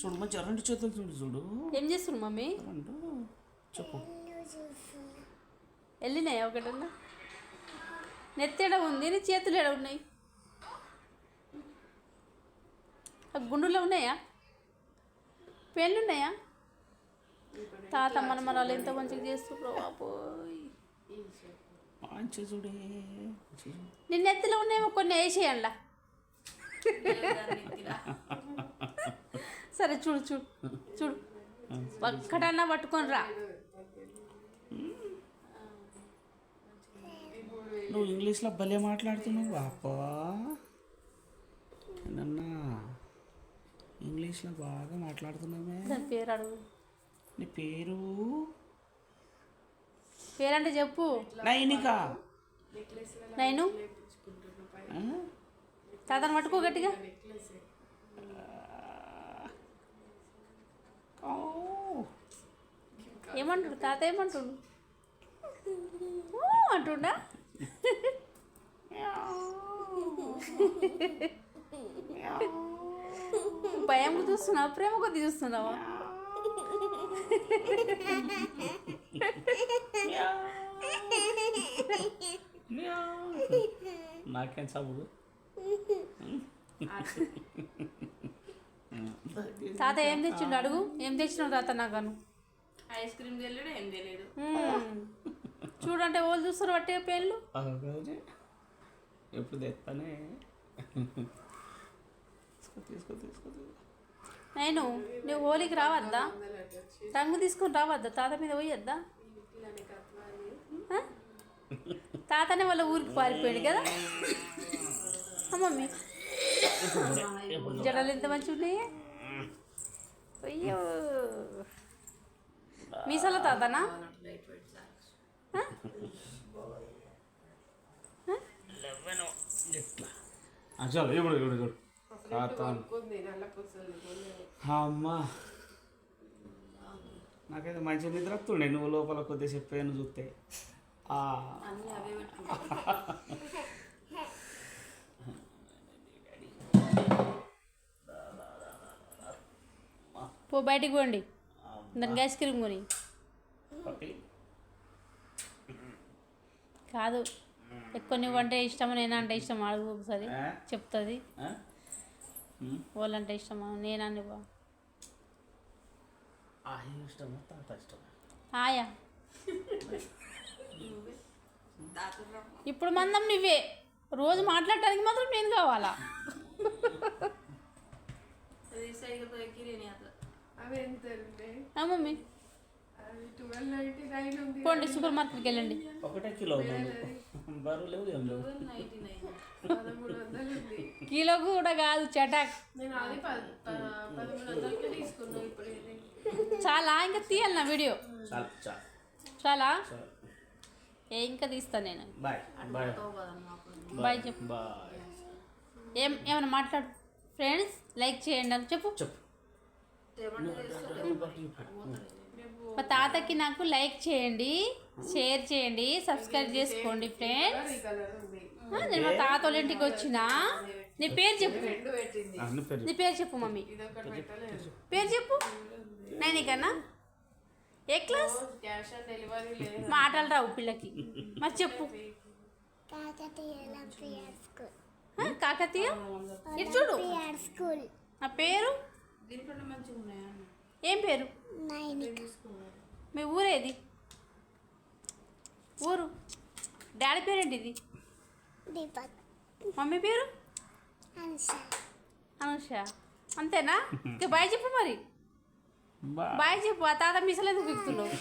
చూడు మంచిగా రెండు చేతులు చూడు చూడు. ఏం చేస్తున్నావు మమ్మీ? రెండు చెప్పు. వెళ్ళినాయా ఒకటన్నా? నెత్తెడ ఉంది, నీ చేతులు ఎడ ఉన్నాయి? గుండులో ఉన్నాయా? పెళ్ళు ఉన్నాయా? తాత మనమరాలు ఎంత మంచిగా చేస్తున్నారు బాబోయ్. మంచి చూడే. నిన్న ఎత్తులో ఉన్నాయేమో కొన్ని వేసేయండి. సరే చూడు చూడు చూడు, ఒక్కడన్నా పట్టుకొని రా. నువ్వు ఇంగ్లీష్లో భలే మాట్లాడుతున్నావు అప్పా. నన్నా ఇంగ్లీష్లో బాగా మాట్లాడుతున్నామే. దాని పేరు అడుగు. నీ పేరు పేరంటే చెప్పు. నైనికా. నైను తాతను పట్టుకో గట్టిగా. ఏమంటాడు తాత? ఏమంటాడు? అంటుండా? భయంగా చూస్తున్నావా, ప్రేమ కొద్ది చూస్తున్నావా? నాకేం చదువు. తాత ఏం తెచ్చిండు అడుగు. ఏం తెచ్చినావు తాత? నాకను ఐస్ క్రీమ్ తెలియడు, ఏం తెలియదు. చూడంటే వాళ్ళు చూస్తారు బట్టే పేర్లు. ఎప్పుడు తెస్తానే. తీసుకో తీసుకో. నేను నువ్వు హోలీకి రావద్దా? రంగు తీసుకొని రావద్దా? తాత మీద పోయొద్దా? తాతనే వాళ్ళ ఊరికి పారిపోయాడు కదా మమ్మీ. జడలు ఎంత మంచిగా ఉన్నాయి. అయ్యో మీసాల తాతనా? అమ్మా నాకైతే మంచి నిద్ర వస్తుండే నువ్వు లోపల కొద్దిగా చెప్పాను చూస్తే. పో బయటికి పోండి, దానికి ఐస్ క్రీమ్ కొని. కాదు ఎక్కువ నువ్వంటే ఇష్టమా నేనంటే ఇష్టమా అడుగు ఒకసారి, చెప్తుంది. వాళ్ళంటే ఇష్టమా నేనండి బా? ఆయా ఇప్పుడు మందం నువ్వే, రోజు మాట్లాడటానికి మాత్రం నేను కావాలా? మమ్మీ పోండి సూపర్ మార్కెట్కి వెళ్ళండి. ఒకటే కిలో బరువు లేవు ఏం లేవు. కిలో కూడా కాదు చటాక్. చాలా ఇంకా తీయాలి నా వీడియో. చాలా ఇంకా తీస్తాను నేను. బాయ్ చెప్పు. ఏమైనా మాట్లాడు. ఫ్రెండ్స్ లైక్ చేయండి అని చెప్పు. మా తాతకి నాకు లైక్ చేయండి, షేర్ చేయండి, సబ్స్క్రైబ్ చేసుకోండి ఫ్రెండ్స్. నేను మా తాత వాళ్ళ ఇంటికి వచ్చినా. నీ పేరు చెప్పు. నీ పేరు చెప్పు మమ్మీ. పేరు చెప్పు. నైనికన్నా? ఏ క్లాస్? మాటలు రావు పిల్లకి. మరి చెప్పు. కాకతీయ ఇటు చూడు. నా పేరు ఏం పేరు? మీ ఊరేది? ఊరు డాడీ పేరేంటి? ఇది మమ్మీ పేరు అనుష. అంతేనా? ఇంకా బాయ్ చెప్పు మరి. బాయ్ చెప్పు. ఆ తాత మిసలు ఎందుకు ఎక్కుతున్నావు?